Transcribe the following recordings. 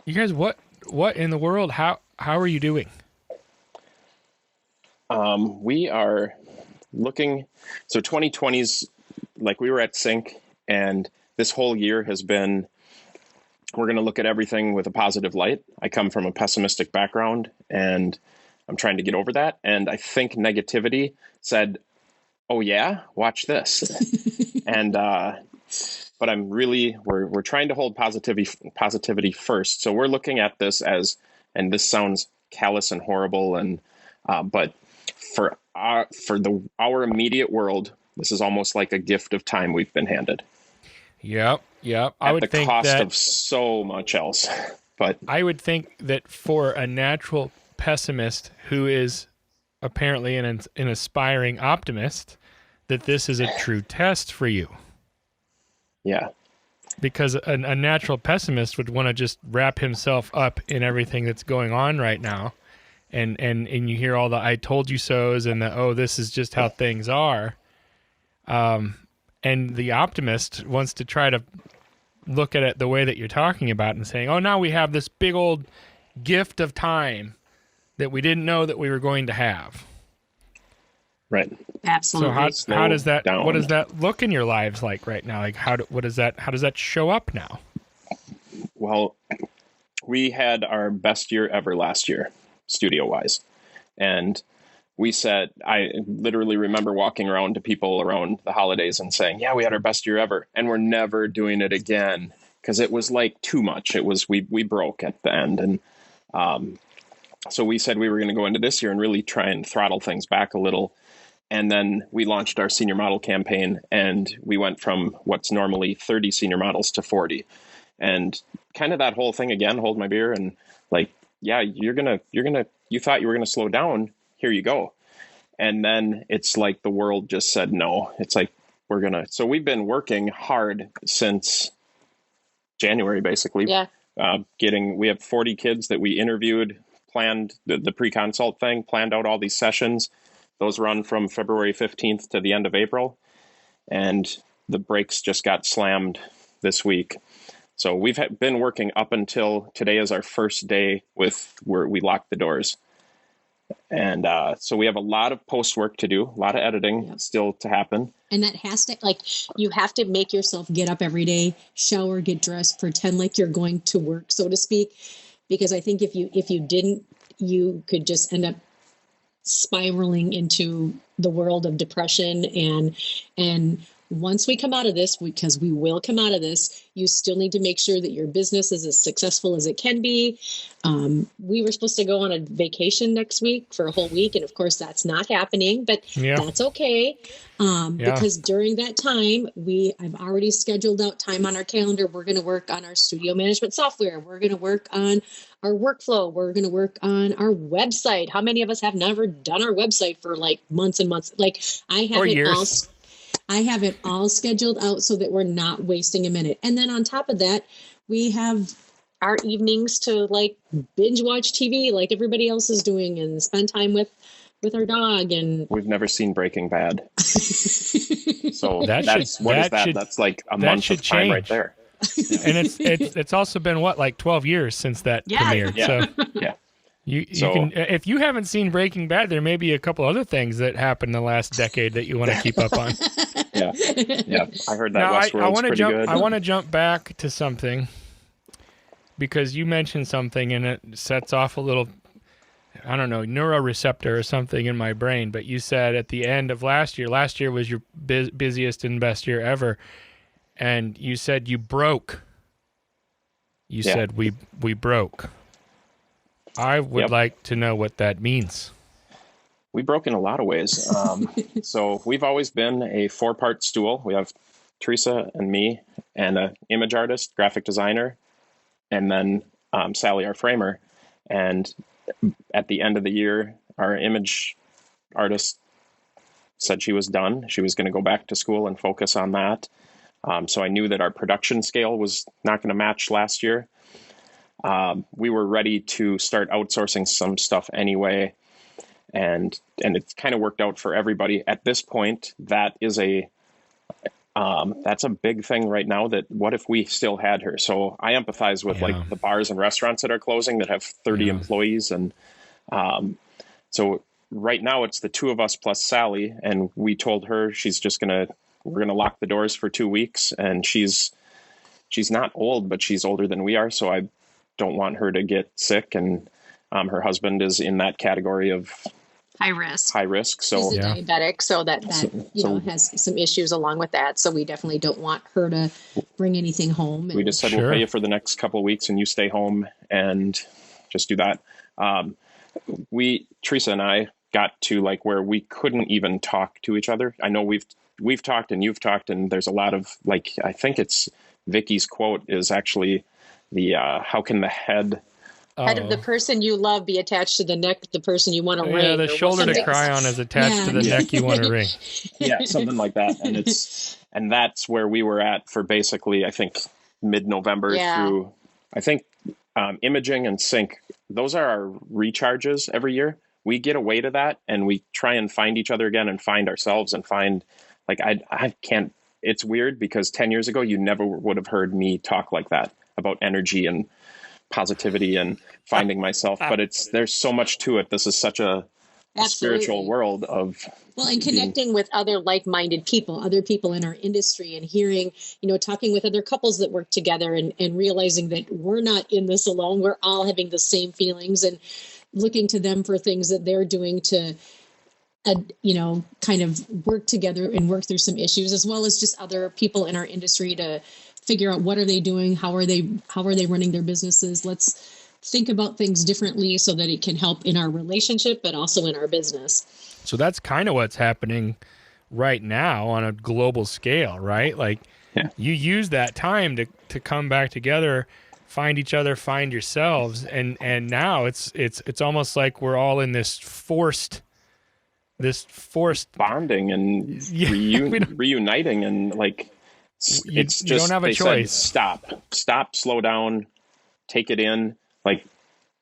You guys, what in the world? How are you doing? We are looking, so 2020's like we were at sync, and this whole year has been, we're going to look at everything with a positive light. I come from a pessimistic background and I'm trying to get over that. And I think negativity said, oh yeah, watch this. and, but I'm really, we're trying to hold positivity first. So we're looking at this as, and this sounds callous and horrible. And, but our immediate world, this is almost like a gift of time we've been handed. Yep. I would think that at the cost of so much else. But I would think that for a natural pessimist who is apparently an aspiring optimist, that this is a true test for you. Yeah. Because a natural pessimist would want to just wrap himself up in everything that's going on right now. And you hear all the I told you so's and the, oh, this is just how things are. And the optimist wants to try to look at it the way that you're talking about and saying, oh, now we have this big old gift of time that we didn't know that we were going to have. Right. Absolutely. So how does that, what does that look in your lives like right now? Like how does that show up now? Well, we had our best year ever last year, studio wise. And we said, I literally remember walking around to people around the holidays and saying, yeah, we had our best year ever. And we're never doing it again. Cause it was like too much. It was, we broke at the end. And, so we said we were going to go into this year and really try and throttle things back a little. And then we launched our senior model campaign and we went from what's normally 30 senior models to 40. And kind of that whole thing again, hold my beer and like, yeah, you thought you were going to slow down. Here you go. And then it's like the world just said no. It's like so we've been working hard since January, basically. Yeah. We have 40 kids that we interviewed, planned the pre-consult thing, planned out all these sessions. Those run from February 15th to the end of April. And the brakes just got slammed this week. So we've been working up until today is our first day where we locked the doors. And so we have a lot of post work to do, a lot of editing still to happen. And that has to, like, you have to make yourself get up every day, shower, get dressed, pretend like you're going to work, so to speak. Because I think if you didn't, you could just end up spiraling into the world of depression. And once we come out of this, because we will come out of this, you still need to make sure that your business is as successful as it can be. We were supposed to go on a vacation next week for a whole week. And of course, that's not happening, but that's okay. Because during that time, I've already scheduled out time on our calendar. We're going to work on our studio management software. We're going to work on our workflow. We're going to work on our website. How many of us have never done our website for like months and months? Like I have it all scheduled out so that we're not wasting a minute. And then on top of that, we have our evenings to like binge watch TV like everybody else is doing and spend time with our dog. And we've never seen Breaking Bad. So that's like a month of time right there. And it's also been like 12 years since that premiered. Yeah. So yeah. You can, if you haven't seen Breaking Bad, there may be a couple other things that happened in the last decade that you want to keep up on. Yeah. I heard that Westworld's pretty good. I want to jump back to something because you mentioned something and it sets off a little, I don't know, neuroreceptor or something in my brain. But you said at the end of last year was your busiest and best year ever, and you said you broke. You said we broke. I would like to know what that means. We broke in a lot of ways. So we've always been a 4-part stool. We have Teresa and me and an image artist, graphic designer, and then Sally, our framer. And at the end of the year, our image artist said she was done. She was going to go back to school and focus on that. So I knew that our production scale was not going to match last year. We were ready to start outsourcing some stuff anyway. And it's kind of worked out for everybody. At this point, that is a That's a big thing right now. That what if we still had her? So I empathize with Yeah. like the bars and restaurants that are closing that have 30 Yeah. employees. And so right now it's the two of us plus Sally. And we told her we're going to lock the doors for 2 weeks. And she's not old, but she's older than we are. So I don't want her to get sick. And her husband is in that category of High risk. So She's a diabetic, so that so has some issues along with that. So we definitely don't want her to bring anything home. we just said, Sure. we'll pay you for the next couple of weeks and you stay home and just do that. Teresa and I got to like where we couldn't even talk to each other. I know we've talked and you've talked, and there's a lot of like, I think it's Vicky's quote is actually the, how can the head of the person you love be attached to the neck of the person you want to ring. Yeah, the shoulder to something. cry on is attached to the neck you want to ring. Yeah, something like that. And that's where we were at for basically, I think, mid-November through, I think, imaging and sync. Those are our recharges every year. We get away to that and we try and find each other again and find ourselves and find, like, I can't, it's weird because 10 years ago, you never would have heard me talk like that about energy and positivity and finding myself, but there's so much to it. This is such a spiritual world of and connecting with other like-minded people, other people in our industry, and hearing, talking with other couples that work together and realizing that we're not in this alone. We're all having the same feelings and looking to them for things that they're doing to kind of work together and work through some issues, as well as just other people in our industry to figure out what are they doing, how are they running their businesses. Let's think about things differently so that it can help in our relationship, but also in our business. So that's kind of what's happening right now on a global scale, right? Like you use that time to come back together, find each other, find yourselves, and now it's almost like we're all in this forced bonding and reuniting, and like it's just, you don't have a choice. Stop, slow down, take it in. Like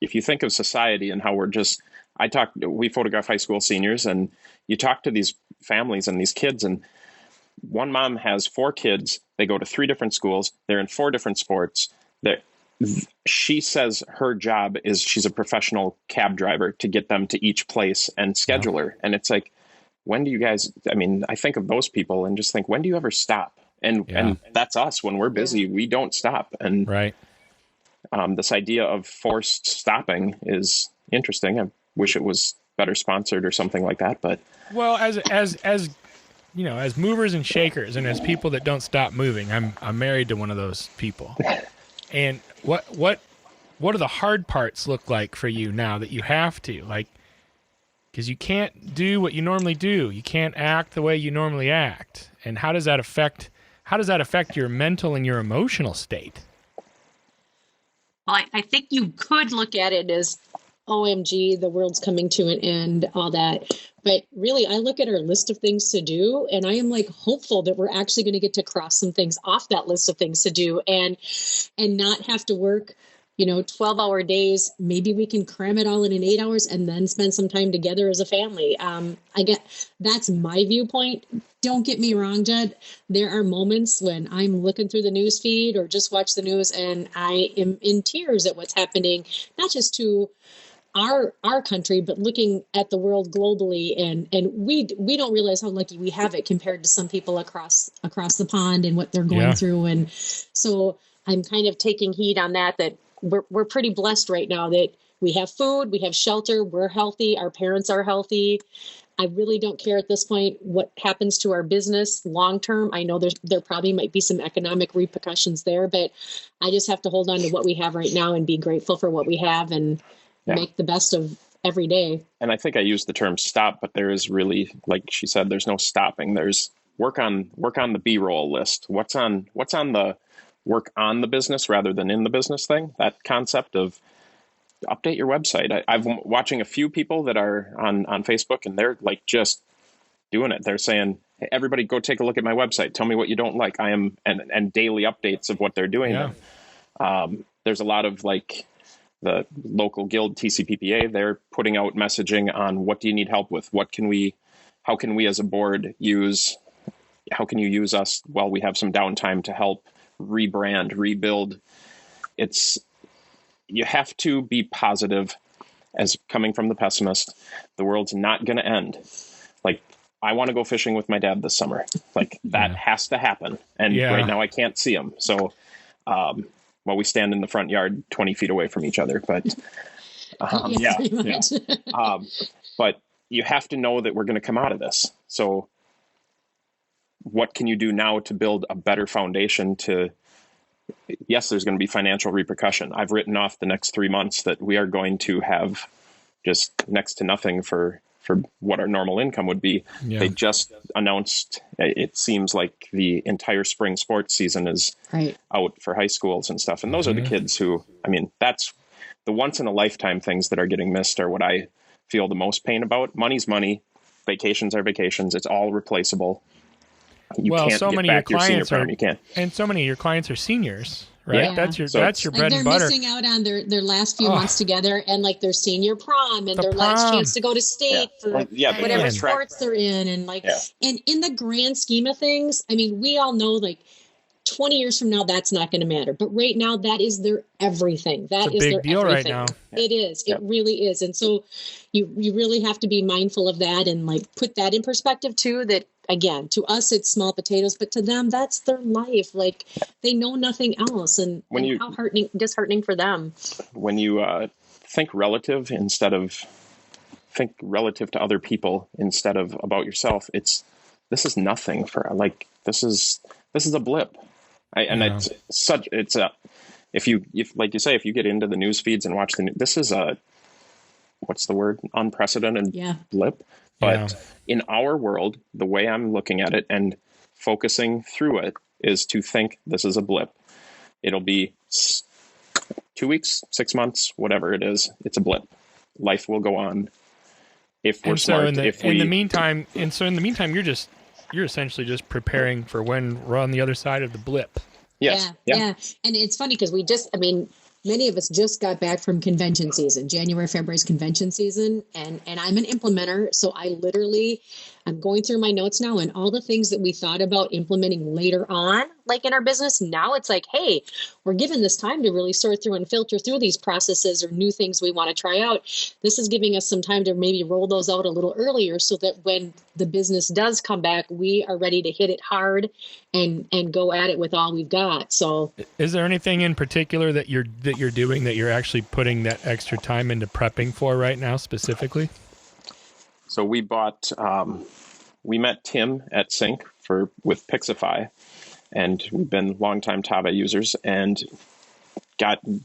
if you think of society and how we photograph high school seniors, and you talk to these families and these kids, and one mom has 4 kids. They go to 3 different schools. They're in 4 different sports. She says her job is she's a professional cab driver to get them to each place and scheduler. And it's like, when do you guys, I think of those people and just think, when do you ever stop? And that's us. When we're busy, we don't stop. And right. This idea of forced stopping is interesting. I wish it was better sponsored or something like that. But well, as as movers and shakers, and as people that don't stop moving, I'm married to one of those people. And what do the hard parts look like for you now that you have to, like, because you can't do what you normally do, you can't act the way you normally act, and how does that affect your mental and your emotional state? Well, I think you could look at it as, OMG, the world's coming to an end, all that. But really, I look at our list of things to do, and I am like hopeful that we're actually going to get to cross some things off that list of things to do, and not have to work, 12-hour days. Maybe we can cram it all in 8 hours and then spend some time together as a family. That's my viewpoint. Don't get me wrong, Jed. There are moments when I'm looking through the news feed or just watch the news, and I am in tears at what's happening, not just to our country, but looking at the world globally, and we don't realize how lucky we have it compared to some people across the pond and what they're going through. And so I'm kind of taking heed on that we're pretty blessed right now that we have food, we have shelter, we're healthy, our parents are healthy. I really don't care at this point what happens to our business long term. I know there probably might be some economic repercussions there, but I just have to hold on to what we have right now and be grateful for what we have and make the best of every day. And I think I used the term stop, but there is really, like she said, there's no stopping. There's work on the B-roll list. What's on the work on the business rather than in the business thing? That concept of update your website. I've been watching a few people that are on Facebook, and they're like just doing it. They're saying, hey, everybody go take a look at my website. Tell me what you don't like. And daily updates of what they're doing. Yeah. There's a lot of like the local guild TCPPA, they're putting out messaging on what do you need help with? How can we as a board use how can you use us while we have some downtime to help rebrand, rebuild? You have to be positive. As coming from the pessimist, the world's not going to end. Like, I want to go fishing with my dad this summer. Like, that has to happen. And right now I can't see him. So, we stand in the front yard 20 feet away from each other, but but you have to know that we're going to come out of this. So what can you do now to build a better foundation yes, there's going to be financial repercussion. I've written off the next 3 months that we are going to have just next to nothing for what our normal income would be. Yeah. They just announced, it seems like the entire spring sports season is out for high schools and stuff. And those are the kids who, that's the once in a lifetime things that are getting missed are what I feel the most pain about. Money's money. Vacations are vacations. It's all replaceable. You can't so get many back of your your senior clients prom. You can't. And so many of your clients are seniors, right? Yeah. That's your bread and butter. They're missing out on their last few months together and like their senior prom and their last chance to go to state for whatever sports they're in. And and in the grand scheme of things, we all know like 20 years from now, that's not going to matter. But right now, that is their everything. That is their deal everything. Right now. It is. It really is. And so you really have to be mindful of that and like put that in perspective too, that again, to us, it's small potatoes, but to them, that's their life. Like they know nothing else. And how disheartening for them. When you think relative to other people instead of about yourself, this is nothing for this is a blip. If you get into the news feeds and watch this is what's the word? Unprecedented blip. But in our world, the way I'm looking at it and focusing through it is to think this is a blip. It'll be 2 weeks, 6 months, whatever it is. It's a blip. Life will go on if we're smart. In the meantime, you're essentially just preparing for when we're on the other side of the blip. Yes. Yeah. And it's funny because many of us just got back from convention season, January, February's convention season. And I'm an implementer. So I'm going through my notes now and all the things that we thought about implementing later on, like in our business. Now it's like, hey, we're given this time to really sort through and filter through these processes or new things we want to try out. This is giving us some time to maybe roll those out a little earlier so that when the business does come back, we are ready to hit it hard and go at it with all we've got. So is there anything in particular that you're doing that you're actually putting that extra time into prepping for right now specifically? So we bought, we met Tim at Sync with Pixify, and we've been longtime Tava users and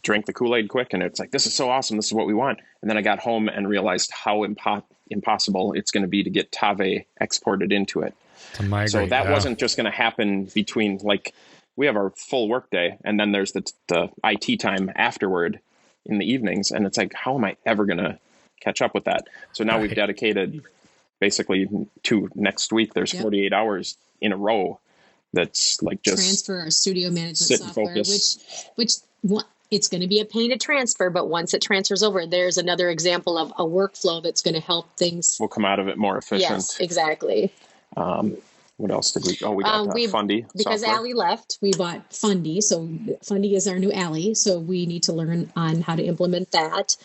drank the Kool-Aid quick. And it's like, this is so awesome. This is what we want. And then I got home and realized how impossible it's going to be to get Tave exported into it. So that wasn't just going to happen between we have our full workday and then there's the IT time afterward in the evenings. And it's like, how am I ever going to catch up with that? So now we've dedicated basically to next week. There's 48 hours in a row. That's like just transfer our studio management software, which it's going to be a pain to transfer. But once it transfers over, there's another example of a workflow that's going to help things. We'll come out of it more efficient. Yes, exactly. What else did we? Oh, we got Fundy. Because software. Allie left, we bought Fundy. So Fundy is our new Allie. So we need to learn on how to implement that.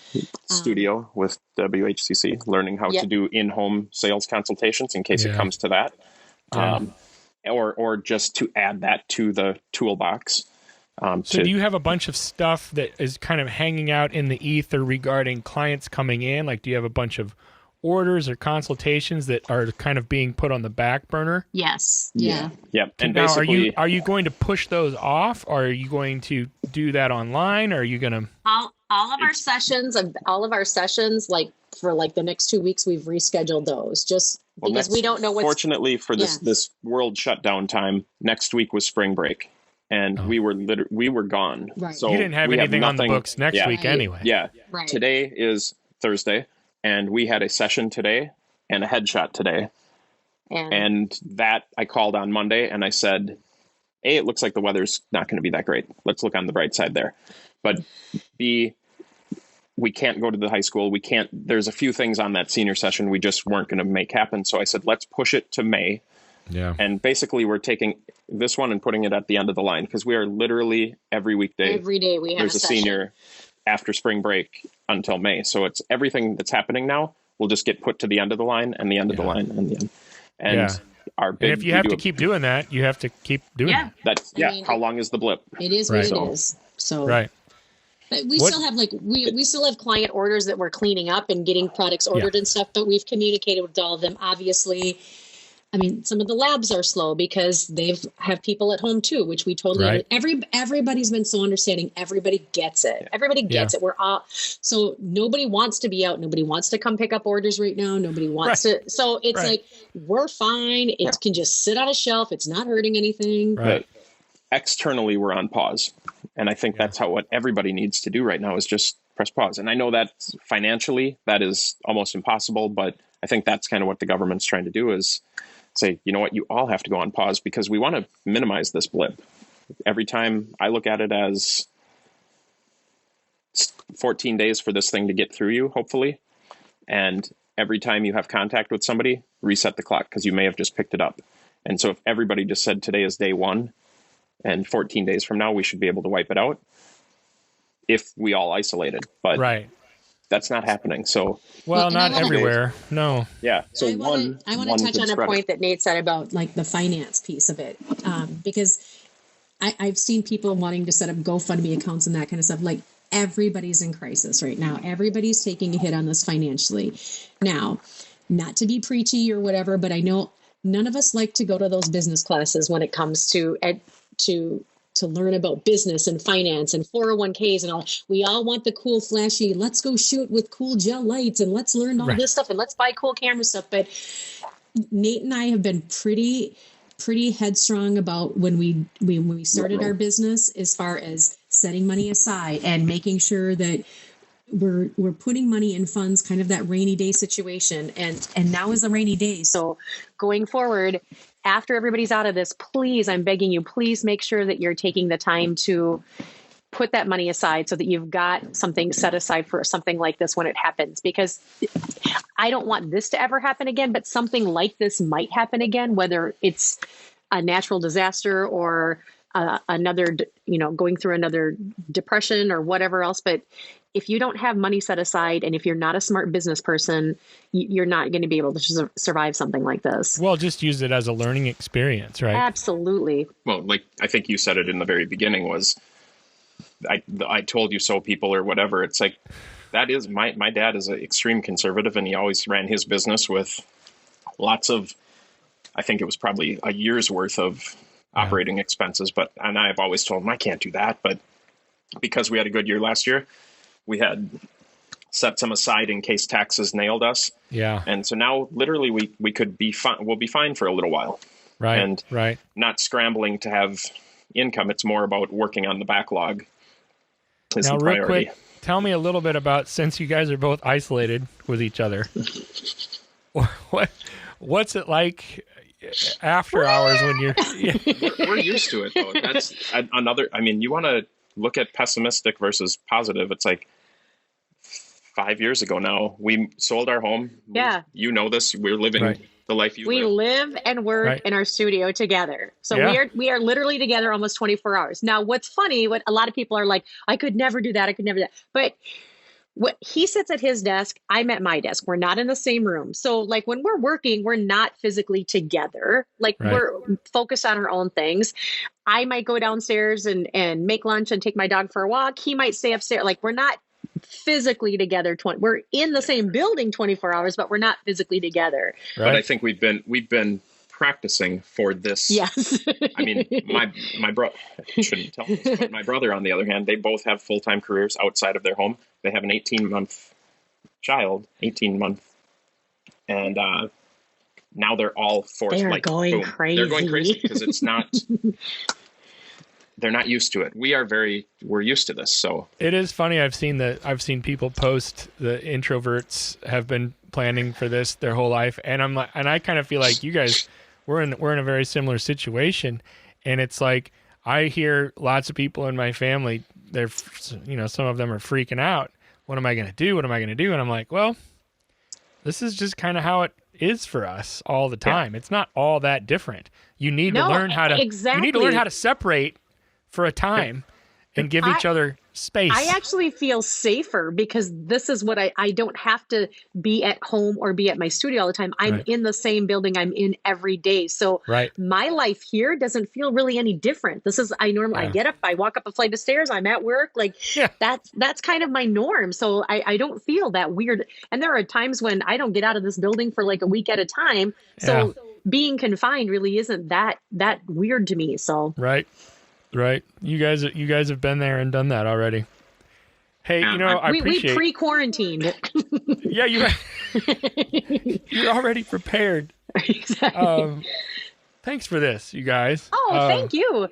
Studio with WHCC, learning how to do in-home sales consultations in case it comes to that. Or just to add that to the toolbox. So do you have a bunch of stuff that is kind of hanging out in the ether regarding clients coming in? Like, do you have a bunch of orders or consultations that are kind of being put on the back burner? Yes. Yeah. Yep. And now, basically, are you going to push those off, or are you going to do that online, or are you going to? All of our sessions, like for the next 2 weeks, we've rescheduled those just because we don't know what's. Fortunately for this world shutdown time, next week was spring break. And we were gone. Right. So you didn't have anything on the books next week anyway. Yeah. Right. Today is Thursday, and we had a session today and a headshot today. And that I called on Monday and I said, A, it looks like the weather's not going to be that great. Let's look on the bright side there. But B, we can't go to the high school. There's a few things on that senior session we just weren't going to make happen. So I said, let's push it to May. Yeah. And basically we're taking this one and putting it at the end of the line, because we are literally every weekday. Every day we have There's a a session. senior after spring break until May. So it's everything that's happening now will just get put to the end of the line and the end of the line and the end. And our big, and if you have to keep doing that, you have to keep doing Yeah. that. That's how long is the blip? It is Right. what it is. So Right. but we still have we still have client orders that we're cleaning up and getting products ordered and stuff, but we've communicated with all of them. Obviously, I mean, some of the labs are slow because have people at home too, which we totally everybody's been so understanding. Everybody gets it. Everybody gets it. We're all so nobody wants to be out. Nobody wants to come pick up orders right now. Nobody wants to. So it's like we're fine. It can just sit on a shelf. It's not hurting anything. Right. But externally, we're on pause, and I think that's what everybody needs to do right now is just press pause. And I know that financially that is almost impossible, but I think that's kind of what the government's trying to do is say, you know what, you all have to go on pause because we want to minimize this blip. Every time I look at it as 14 days for this thing to get through you, hopefully. And every time you have contact with somebody, reset the clock because you may have just picked it up. And so if everybody just said today is day one and 14 days from now, we should be able to wipe it out if we all isolated. But that's not happening. So not everywhere. No. Yeah. So I want to touch on a point that Nate said about like the finance piece of it, because I've seen people wanting to set up GoFundMe accounts and that kind of stuff. Like everybody's in crisis right now. Everybody's taking a hit on this financially. Now, not to be preachy or whatever, but I know none of us like to go to those business classes when it comes to learn about business and finance and 401ks and all. We all want the cool, flashy, let's go shoot with cool gel lights and let's learn all this stuff and let's buy cool camera stuff. But Nate and I have been pretty headstrong about when we started our business as far as setting money aside and making sure that we're putting money in funds, kind of that rainy day situation. And now is a rainy day. So going forward, after everybody's out of this, please, I'm begging you, please make sure that you're taking the time to put that money aside so that you've got something set aside for something like this when it happens, because I don't want this to ever happen again, but something like this might happen again, whether it's a natural disaster or another, going through another depression or whatever else. But if you don't have money set aside and if you're not a smart business person, you're not going to be able to survive something like this. Well, just use it as a learning experience, right? Absolutely. Well, like I think you said it in the very beginning was, I told you so people or whatever. It's like, that is my dad is an extreme conservative and he always ran his business with lots of, I think it was probably a year's worth of operating expenses. And I've always told him I can't do that. But because we had a good year last year, we had set some aside in case taxes nailed us. Yeah. And so now literally we could be fine. We'll be fine for a little while. Right. And not scrambling to have income. It's more about working on the backlog. Now, real quick, tell me a little bit about, since you guys are both isolated with each other, what's it like after hours when you're... We're used to it, though. That's another... I mean, you want to look at pessimistic versus positive. It's like 5 years ago now, we sold our home. Yeah. You know this. We're living the life you live. We live and work in our studio together. So we are literally together almost 24 hours. Now, what's funny, what a lot of people are like, I could never do that. I could never do that. But what he sits at his desk, I'm at my desk. We're not in the same room. So like when we're working, we're not physically together. Like we're focused on our own things. I might go downstairs and make lunch and take my dog for a walk. He might stay upstairs. Like we're not physically together. We're in the same building 24 hours, but we're not physically together. Right. But I think we've been practicing for this. Yes. I mean, my brother, I shouldn't tell this, but my brother, on the other hand, they both have full-time careers outside of their home. They have an 18-month child, and now they're all forced. They're going crazy. They're going crazy because it's not. They're not used to it. We're used to this. So it is funny. I've seen people post the introverts have been planning for this their whole life. And I kind of feel like you guys, we're in a very similar situation. And it's like, I hear lots of people in my family, they're, some of them are freaking out. What am I going to do? What am I going to do? And I'm like, well, this is just kind of how it is for us all the time. It's not all that different. You need to learn how to exactly. you need to learn how to separate for a time and give each other space. I actually feel safer because this is what I don't have to be at home or be at my studio all the time. I'm in the same building I'm in every day. So my life here doesn't feel really any different. This is, I get up, I walk up a flight of stairs, I'm at work. Like that's kind of my norm. So I don't feel that weird. And there are times when I don't get out of this building for like a week at a time. So being confined really isn't that weird to me. So Right. You guys have been there and done that already. Hey, I appreciate... We pre-quarantined. Yeah, you're already prepared. Exactly. Thanks for this, you guys. Oh, thank you.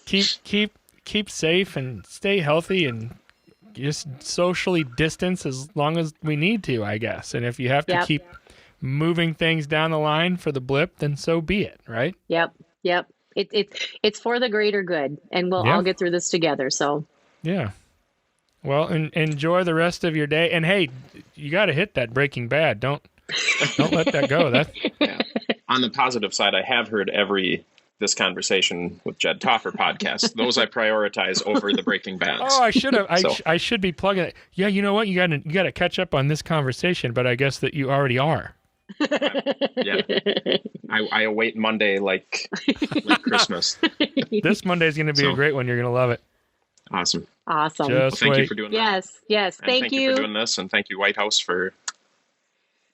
Keep safe and stay healthy and just socially distance as long as we need to, I guess. And if you have to keep moving things down the line for the blip, then so be it, right? Yep. It's for the greater good, and we'll all get through this together. So yeah. Well, enjoy the rest of your day. And hey, you got to hit that Breaking Bad. Don't let that go. On the positive side, I have heard this conversation with Jed Toffer podcast. Those I prioritize over the Breaking Bad. Oh, I should have. I should be plugging it. Yeah, you know what? You got to catch up on this conversation, but I guess that you already are. I await Monday like Christmas. This Monday is going to be a great one. You're going to love it. Awesome. Thank you for doing that. Yes. Thank you for doing this, and thank you, White House, for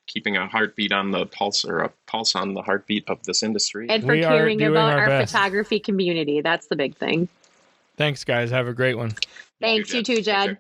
keeping a heartbeat on the pulse, or a pulse on the heartbeat of this industry, and for caring about our photography community. That's the big thing. Thanks, guys. Have a great one. Thanks, you too, Jed.